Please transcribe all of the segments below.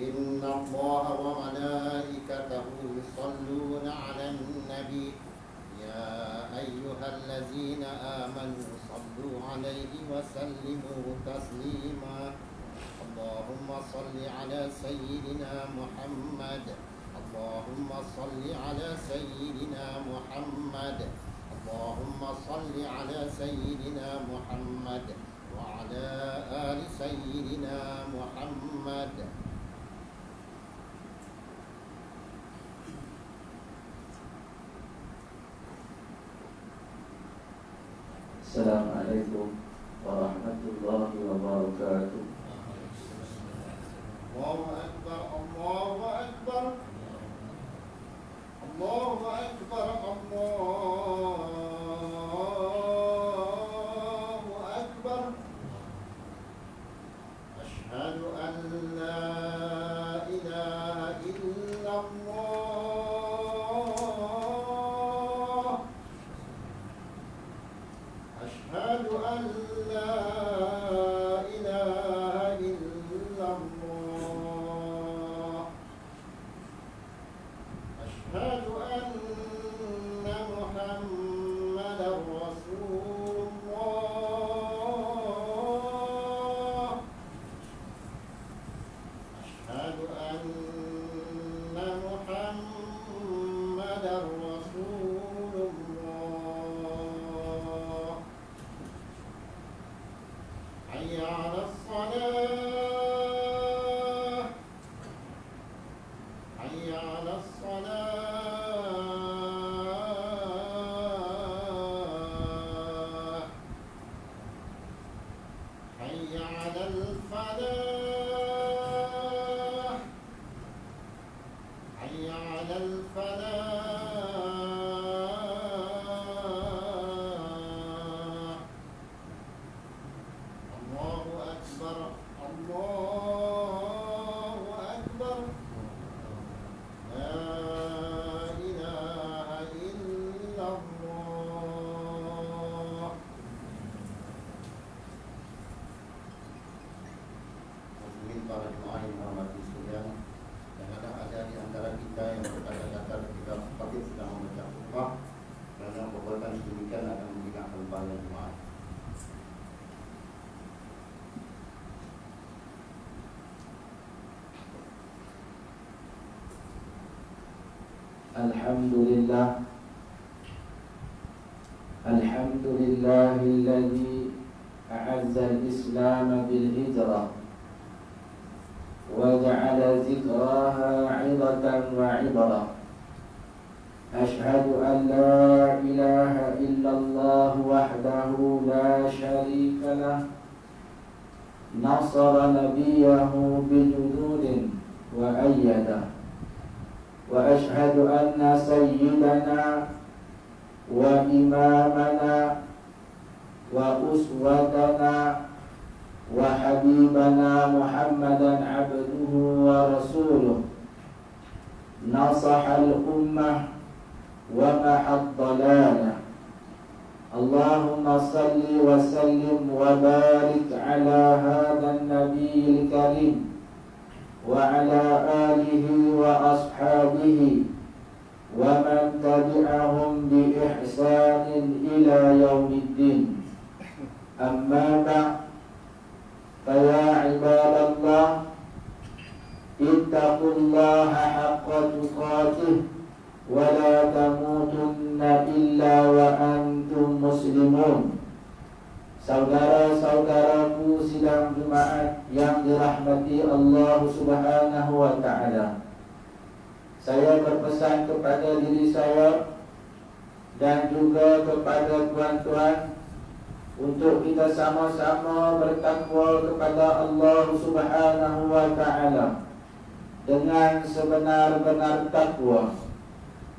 إن الله وملائكته يصلون على النبي يا أيها الذين آمنوا صلوا عليه وسلموا تسليما اللهم صل على سيدنا محمد اللهم صل على سيدنا محمد اللهم صل على سيدنا محمد وعلى آل سيدنا محمد. Assalamualaikum warahmatullahi wabarakatuh. Allahu Akbar, Allahu Akbar, Allahu Akbar, Allahu Akbar. Asyhadu an la ilaha illallah. Asyhadu an la ilaha illallah. Asyhadu anna Muhammadar Rasulullah. Asyhadu anna Muhammadar Rasulullah. Hayya 'alas salah. Hayya 'alas salah. Hayya 'alal falah. Hayya 'alal falah. Allahu Akbar, Allahu Akbar. La ilaha illallah. Muslimin para jemaah yang dirahmati sekalian, janganlah ada di antara kita yang berkata-kata ketika khatib sedang membaca khutbah, kerana perbuatan sedemikian akan menghilangkan pahala jemaah. Alhamdulillah Alhamdulillahilladzi a'azza al-islam bil-hijrah wa ja'ala zikraha 'idatan wa 'ibrah. Ashhadu an la ilaha illallah wahdahu la syarika lah, nasara nabiyahu bijududin wa ayyadah. Wa ashhadu anna sayyidana wa imamana wa uswatana wa habibana Muhammadan abduhu wa rasuluh, nasahal ummah wa mahad dalalah. Allahumma salli wa sallim wa barik ala hadha an-nabiyil karim wa ala alihi wa ashabihi wa man tabi'ahum bi ihsanin ila yaumiddin. Amma ba'd, fa ya ibadallah, ittaqullaha haqqa tuqatih wa la tamutunna illa wa antum muslimun. Saudara-saudaraku sidang Jumaat yang dirahmati Allah Subhanahu wa ta'ala, saya berpesan kepada diri saya dan juga kepada tuan-tuan untuk kita sama-sama bertakwa kepada Allah Subhanahu wa ta'ala dengan sebenar-benar takwa.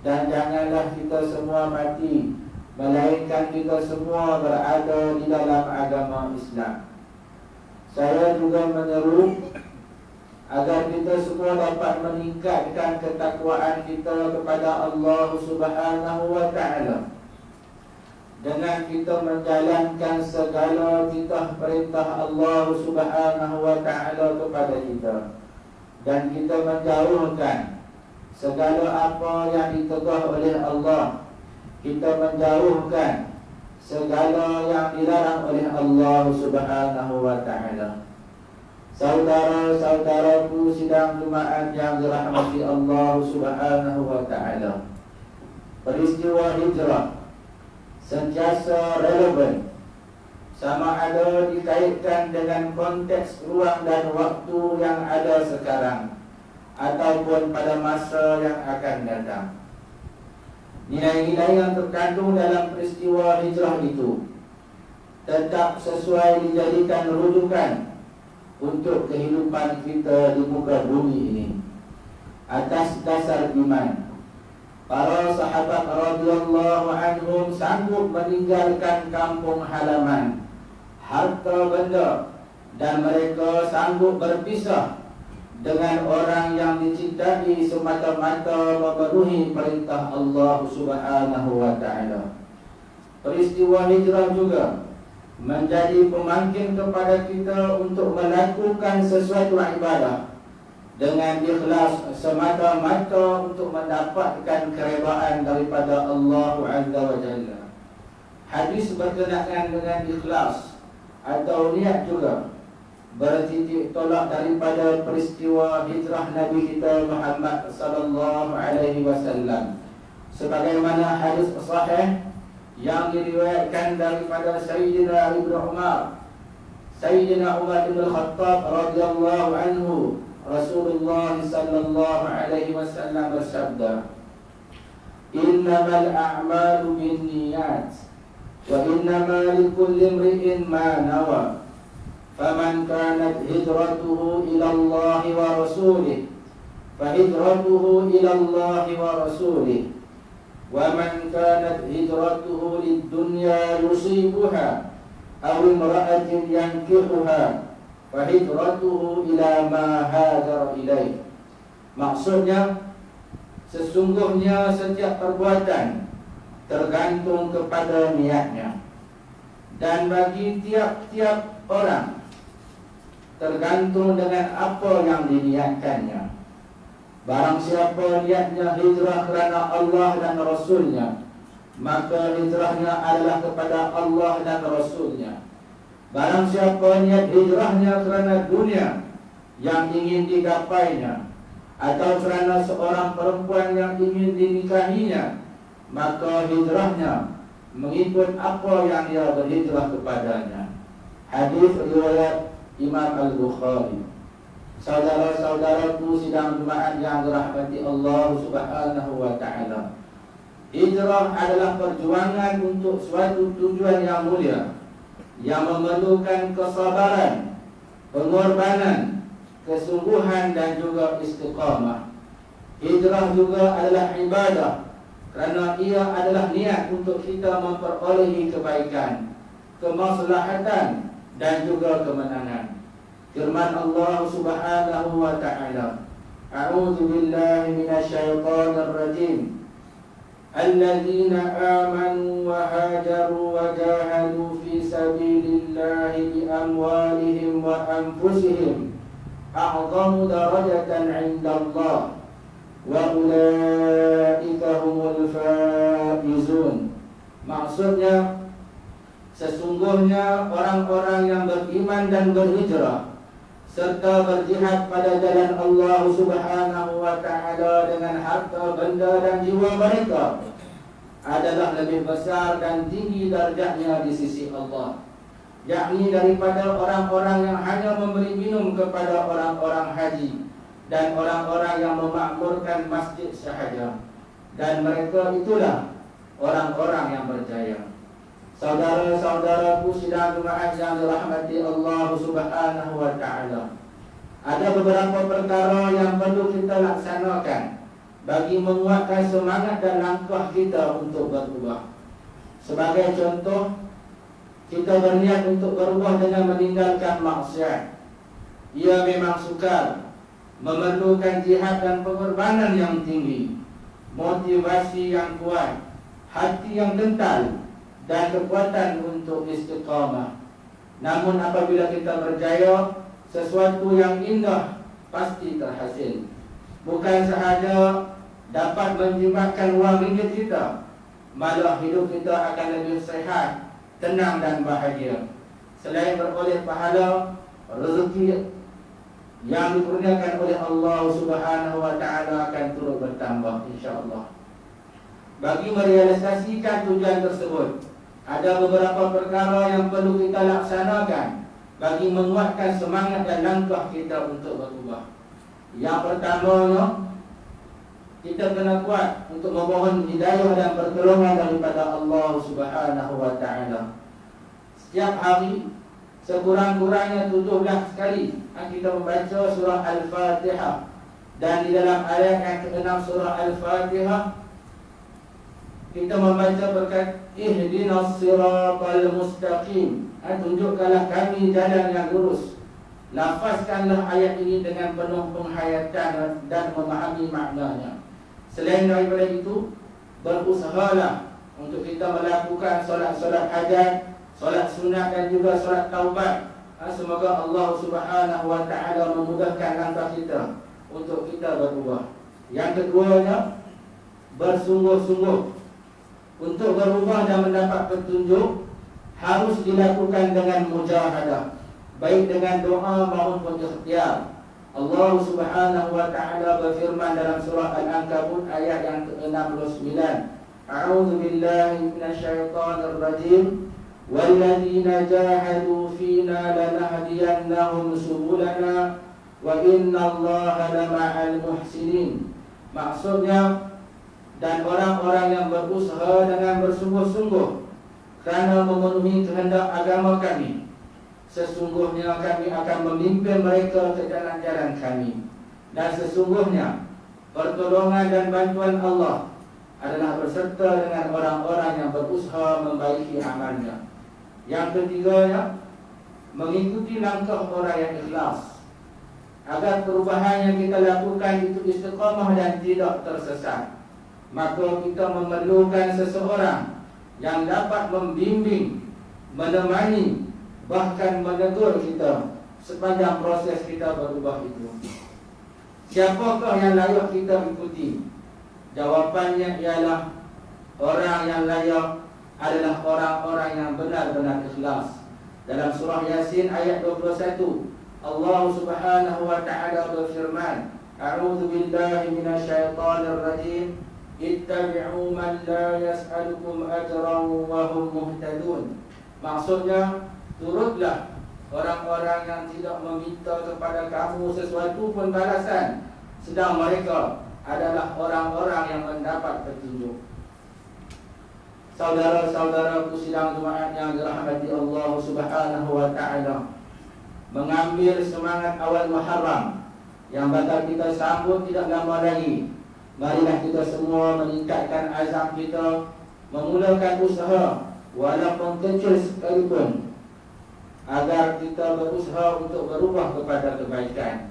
Dan janganlah kita semua mati melainkan kita semua berada di dalam agama Islam. Saya juga menyeru agar kita semua dapat meningkatkan ketakwaan kita kepada Allah Subhanahu wa ta'ala dengan kita menjalankan segala titah perintah Allah Subhanahu wa ta'ala kepada kita, dan kita menjauhkan segala apa yang ditegah oleh Allah. Kita menjauhkan segala yang dilarang oleh Allah Subhanahu wa ta'ala. Saudara-saudaraku sidang Jumaat yang dirahmati Allah Subhanahu wa ta'ala, peristiwa hijrah sentiasa relevan, sama ada dikaitkan dengan konteks ruang dan waktu yang ada sekarang ataupun pada masa yang akan datang. Nilai-nilai yang terkandung dalam peristiwa hijrah itu tetap sesuai dijadikan rujukan untuk kehidupan kita di muka bumi ini atas dasar iman. Para sahabat radhiyallahu anhum sanggup meninggalkan kampung halaman, harta benda, dan mereka sanggup berpisah dengan orang yang dicintai semata-mata memenuhi perintah Allah Subhanahu wa ta'ala. Peristiwa hijrah juga menjadi pemangkin kepada kita untuk melakukan sesuatu ibadah dengan ikhlas semata-mata untuk mendapatkan keredaan daripada Allah Azza wa Jalla. Hadis berkenaan dengan ikhlas atau niat juga bertitik tolak daripada peristiwa hijrah Nabi kita Muhammad sallallahu alaihi wasallam, sebagaimana hadis sahih yang diriwayatkan daripada Sayyidina Ibnu Umar, Sayyidina Umar bin Khattab radhiyallahu anhu, Rasulullah sallallahu alaihi wasallam bersabda, "Innamal a'malu binniyat wa innamal likulli imri'in ma nawa." فَمَنْ كَانَتْ هِجْرَتُهُ إِلَى اللَّهِ وَرَسُولِهِ فَهِجْرَتُهُ إِلَى اللَّهِ وَرَسُولِهِ وَمَنْ كَانَتْ هِجْرَتُهُ لِلدُّنْيَا يُصِيبُهَا أَوْ امْرَأَةٍ يَنْكِحُهَا فَهِجْرَتُهُ إِلَى مَا هَاجَرَ إِلَيْهِ. Maksudnya, sesungguhnya setiap perbuatan tergantung kepada niatnya, dan bagi tiap-tiap orang tergantung dengan apa yang diniatkannya. Barang siapa niatnya hijrah kerana Allah dan Rasulnya, maka hijrahnya adalah kepada Allah dan Rasulnya. Barang siapa niat hijrahnya kerana dunia yang ingin digapainya, atau kerana seorang perempuan yang ingin dinikahinya, maka hijrahnya mengikut apa yang dia berhijrah kepadanya. Hadis riwayat Imam Al-Bukhari. Saudara-saudaraku sidang Jumaat yang dirahmati Allah Subhanahu wa ta'ala, hijrah adalah perjuangan untuk suatu tujuan yang mulia, yang memerlukan kesabaran, pengorbanan, kesungguhan dan juga istiqamah. Hijrah juga adalah ibadah, kerana ia adalah niat untuk kita memperolehi kebaikan, kemaslahatan dan juga kemenangan. Firman Allah Subhanahu wa ta'ala, A'udzu billahi minasyaitonir rajim. Alladzina amanu wa hajaru wa jahadu fi sabilillahi bi amwalihim wa anfusihim a'zamu darajatan 'indallah wa ulaika humul faizun. Maksudnya, sesungguhnya orang-orang yang beriman dan berhijrah serta berjihad pada jalan Allah Subhanahu wa ta'ala dengan harta, benda dan jiwa mereka adalah lebih besar dan tinggi darjatnya di sisi Allah, yakni daripada orang-orang yang hanya memberi minum kepada orang-orang haji dan orang-orang yang memakmurkan masjid sahaja, dan mereka itulah orang-orang yang berjaya. Saudara-saudaraku sidang Jumaat yang dirahmati Allah Subhanahu wa ta'ala, ada beberapa perkara yang perlu kita laksanakan bagi menguatkan semangat dan langkah kita untuk berubah. Sebagai contoh, kita berniat untuk berubah dengan meninggalkan maksiat. Ia memang sukar, memerlukan jihad dan pengorbanan yang tinggi, motivasi yang kuat, hati yang kental, dan kekuatan untuk istiqamah. Namun apabila kita berjaya, sesuatu yang indah pasti terhasil. Bukan sahaja dapat menjimatkan wang ringgit kita, malah hidup kita akan lebih sehat, tenang dan bahagia. Selain beroleh pahala, rezeki yang dikurniakan oleh Allah Subhanahu wa taala akan turut bertambah insya-Allah. Bagi merealisasikan tujuan tersebut, ada beberapa perkara yang perlu kita laksanakan bagi menguatkan semangat dan langkah kita untuk berubah. Yang pertamanya, kita kena kuat untuk memohon hidayah dan pertolongan daripada Allah Subhanahu wa taala. Setiap hari sekurang-kurangnya 17 kali kita membaca surah Al-Fatihah, dan di dalam ayat yang ke-6 surah Al-Fatihah kita membaca berkat ihdinas siratal mustaqim, tunjukkanlah kami jalan yang lurus. Lafazkanlah ayat ini dengan penuh penghayatan dan memahami maknanya. Selain daripada itu, berusahalah untuk kita melakukan solat-solat hajat, solat sunat dan juga solat taubat. Semoga Allah Subhanahu wa taala memudahkan langkah kita untuk kita berubah. Yang keduanya, bersungguh-sungguh untuk berubah dan mendapat petunjuk harus dilakukan dengan mujahadah, baik dengan doa maupun ikhtiar. Allah Subhanahu wa taala berfirman dalam surah Al-Ankabut ayat yang ke-69, A'udzu billahi minasyaitonir rajim, walladzina jahadu fina lanahdiyannahum subulana wa innallaha lama'al muhsinin. Maksudnya, dan orang-orang yang berusaha dengan bersungguh-sungguh kerana memenuhi kehendak agama kami, sesungguhnya kami akan memimpin mereka ke jalan-jalan kami. Dan sesungguhnya pertolongan dan bantuan Allah adalah berserta dengan orang-orang yang berusaha membaiki amalnya. Yang ketiganya, mengikuti langkah orang yang ikhlas, agar perubahan yang kita lakukan itu istiqamah dan tidak tersesat. Maka kita memerlukan seseorang yang dapat membimbing, menemani, bahkan menegur kita sepanjang proses kita berubah itu. Siapakah yang layak kita ikuti? Jawapannya ialah orang yang layak adalah orang-orang yang benar-benar ikhlas. Dalam surah Yasin ayat 21, Allah Subhanahu wa taala berfirman, A'udzu billahi minasyaitonir rajim, ittabi'u man la yas'alukum ajran wa hum muhtadun. Maksudnya, turutlah orang-orang yang tidak meminta kepada kamu sesuatu pun balasan, sedang mereka adalah orang-orang yang mendapat petunjuk. Saudara-saudaraku sidang Jumaat yang dirahmati Allah Subhanahu wa taala, mengambil semangat awal Muharram yang bakal kita sambut tidak lama lagi, marilah kita semua meningkatkan azam kita, memulakan usaha walaupun kecil sekalipun, agar kita berusaha untuk berubah kepada kebaikan.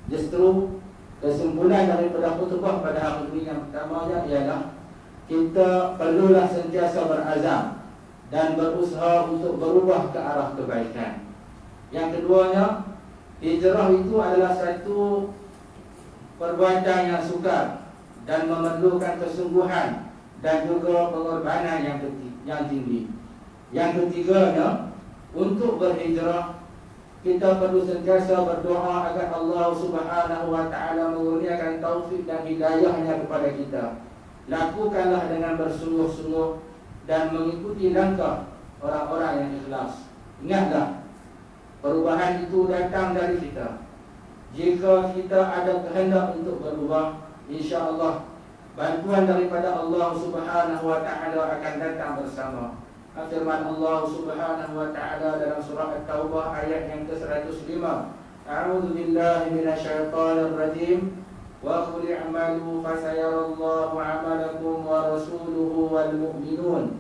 Justru kesimpulan daripada khutbah pada hari ini yang pertamanya ialah kita perlulah sentiasa berazam dan berusaha untuk berubah ke arah kebaikan. Yang keduanya, hijrah itu adalah satu perbuatan yang sukar dan memerlukan kesungguhan dan juga pengorbanan yang tinggi. Yang ketiganya, untuk berhijrah kita perlu sentiasa berdoa agar Allah Subhanahu wa taala mengurniakan taufik dan hidayahnya kepada kita. Lakukanlah dengan bersungguh-sungguh dan mengikuti langkah orang-orang yang ikhlas. Ingatlah, perubahan itu datang dari kita. Jika kita ada kehendak untuk berubah, insya-Allah bantuan daripada Allah Subhanahu wa taala akan datang bersama. Firman Allah Subhanahu wa taala dalam surah At-Taubah ayat yang ke-105, A'udzu billahi minasyaitonir rajim, wa qul i'malu fasayarallahu 'amalakum wa rasuluhu wal mu'minun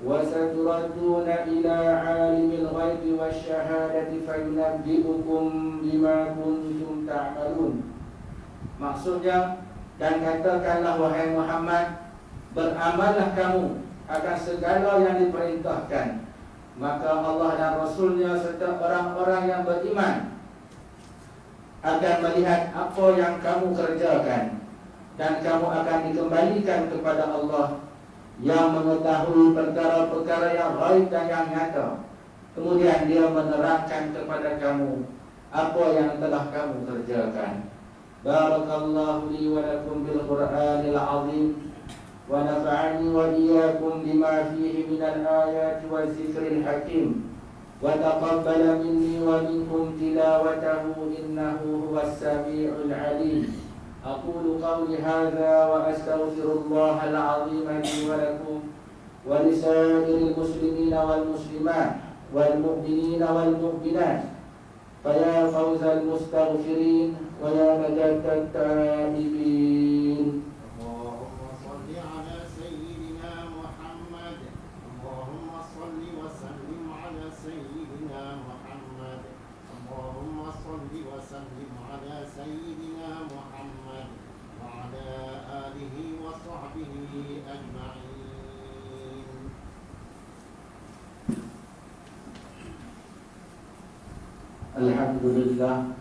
wa saturadduna ila 'alimil ghaibi wasyahadati fayunabbi'ukum bima kuntum ta'malun. Maksudnya, dan katakanlah wahai Muhammad, beramallah kamu akan segala yang diperintahkan, maka Allah dan Rasulnya serta orang-orang yang beriman akan melihat apa yang kamu kerjakan, dan kamu akan dikembalikan kepada Allah yang mengetahui perkara-perkara yang gaib dan yang nyata. Kemudian dia menerangkan kepada kamu apa yang telah kamu kerjakan. Barakallahu li wa lakum bil Qur'anil azim, wa nafa'ani wa iyyakum bima fihi minal ayati wa zikril hakim, wa taqabbala minni wa minkum tilawatahu innahu huwas sami'ul alim. Aqulu qawli hadza wa astaghfirullahal azim li wa lakum wa lisairil muslimina wal muslimat wal mu'minina wal mu'minat. Faya fawzal mustaghfirin wa ya najatat taibin. Allahumma salli ala sayyidina Muhammad. Allahumma salli wa sallim ala sayyidina Muhammad. Allahumma salli wa sallim ala sayyidina Muhammad wa ala alihi wa sahbihi ajma'in. Alhamdulillah,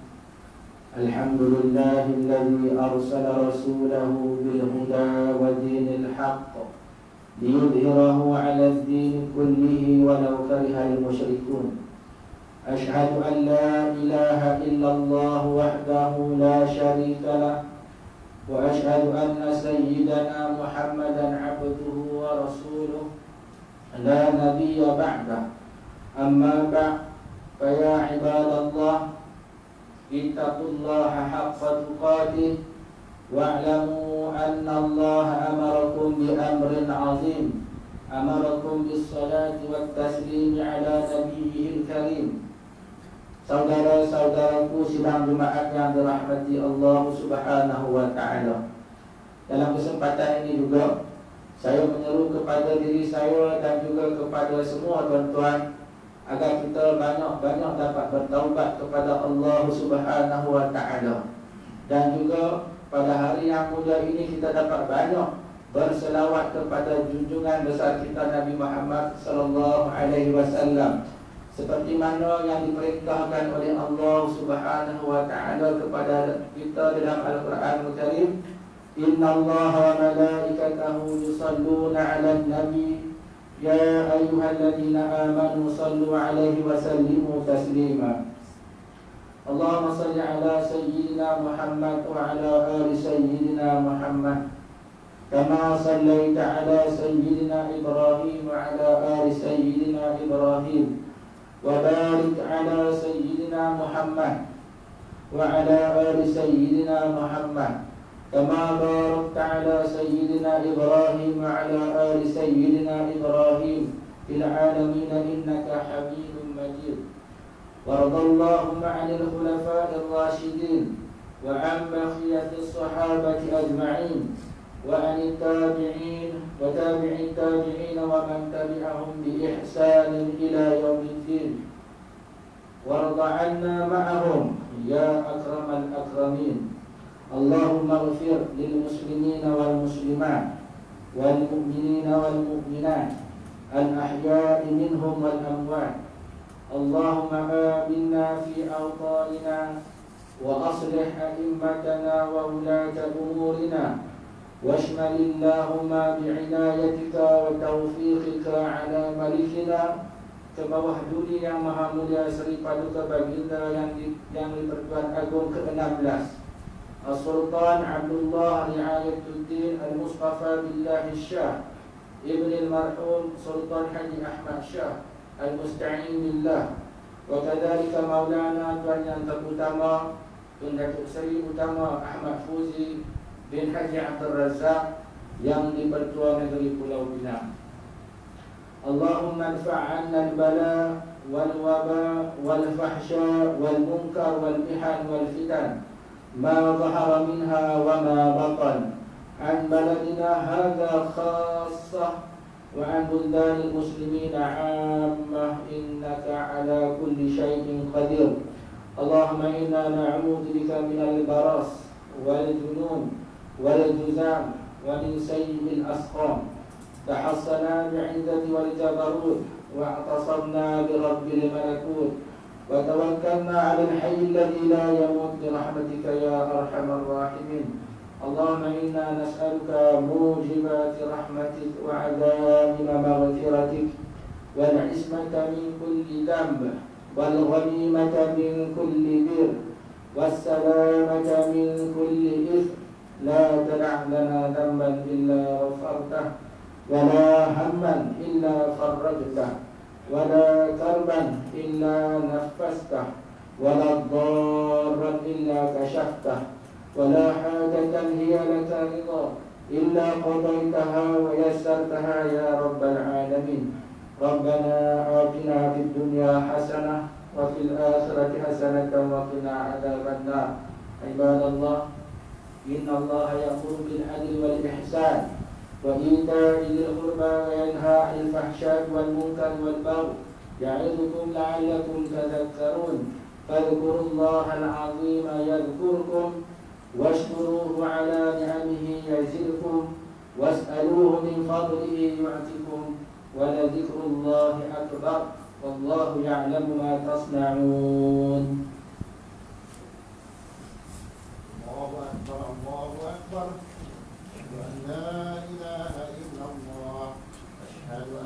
alhamdulillahilladzi arsala rasulahu bil huda wa dinil haqq liyudhhirahu 'ala ad-din kullihi walau karihal musyrikun. Ashhadu an la ilaha illallah wahdahu la syarika lah, wa ashhadu anna sayyidana Muhammadan 'abduhu wa rasuluh la nabiyya ba'dah. Amma ba'd. Faya ibadallah, ittaqullaha haqqa tuqatih, wa'lamu anna Allah amarakum bi amrin azim, amarakum bis salati wat taslimi ala nabiyyil karim. Saudara-saudaraku sidang Jumaat yang dirahmati Allah Subhanahu wa taala. Dalam kesempatan ini juga saya menyeru kepada diri saya dan juga kepada semua tuan-tuan agar kita banyak-banyak dapat bertaubat kepada Allah Subhanahu wa taala, dan juga pada hari yang mulia ini kita dapat banyak berselawat kepada junjungan besar kita Nabi Muhammad sallallahu alaihi wasallam, seperti mana yang diperintahkan oleh Allah Subhanahu wa taala kepada kita dalam Al-Qur'anul Karim. Innallaha wa malaikatahu yusalluna 'alan nabi ya ayyuhalladzina amanu sallu 'alaihi wa sallimu taslima. Allahumma salli ala sayyidina Muhammad wa ala ali sayyidina Muhammad kama sallaita ala sayyidina Ibrahim wa ala ali sayyidina Ibrahim, wa barik ala sayyidina Muhammad wa ala ali sayyidina Muhammad kama barakta ala sayyidina Ibrahim wa ala ali sayyidina Ibrahim fil alamin innaka Hamidum Majid. Waradallahumma 'anil khulafa'ir rasyidin wa 'an baqiyatis sahabati ajma'in wa 'anit tabi'in wa tabi'it tabi'in wa man tabi'ahum bi ihsanin ila yaumiddin. Warda 'anna ma'ahum ya akramal akramin. Allahumma ighfir lil muslimina wal muslimat wal mu'minina wal mu'minat al ahya'i minhum wal amwat. Allahumma aminna fi awtanina wa aslih a'immatana wa ulata umurina washmal Allahumma bi'inayatika wa taufiqika ala malikina. Ke bawah duri yang maha mulia Seri Paduka Baginda yang di-Pertuan Agung ke-16 As-Sultan Abdullah Riayatuddin Al-Mustafa Billahi Syah Ibn al-Marhum Sultan Haji Ahmad Syah Al-Musta'in Billah, wa kadhalika Maulana Tuan Yang Terutama Tun Datuk Seri Utama Ahmad Fuzi bin Haji Abdul Razak yang di Pertua Negeri Pulau Pinang. Allahumma anfa'anna al-bala wal waba wal fahsya wal munkar wal mihan wal fitan ma zahara minha wa ma batan an baladina hadha khassah wa an buldanil muslimina 'ammah innaka ala kulli syai'in qadir. Allahumma inna na'udzu bika minal baras wal junun wal juzam wa min sayyi'il asqam. Tahassana bi'izzati wal jabarut wa atasabna bi rabbil malakut وتوكلنا على الحي الذي لا يموت برحمتك يا أرحم الراحمين. اللهم إنا نسألك موجبات رحمتك وعزائم مغفرتك والعصمة من كل ذنب والغنيمة من كل بر والسلامة من كل إثم. لا تدع لنا ذنبا إلا غفرته ولا هما إلا فرجته ولا كربا إلا نفسته ولا ضارا إلا كشفته ولا حاجة هي لك رضا إلا قضيتها ويسرتها يا رب العالمين. ربنا آتنا في الدنيا حسنة وفي الآخرة حسنة وقنا عذاب النار. عباد الله، إن الله يأمر بالعدل والإحسان وإيتاء ذي القربى وينهى عن الفحشاء والمنكر والبغي يعظكم لعلكم تذكرون. فاذكروا الله العظيم يذكركم واشكروه على نعمه يزدكم واسألوه من فضله يعطكم ولذكر الله أكبر والله يعلم ما تصنعون. الله أكبر.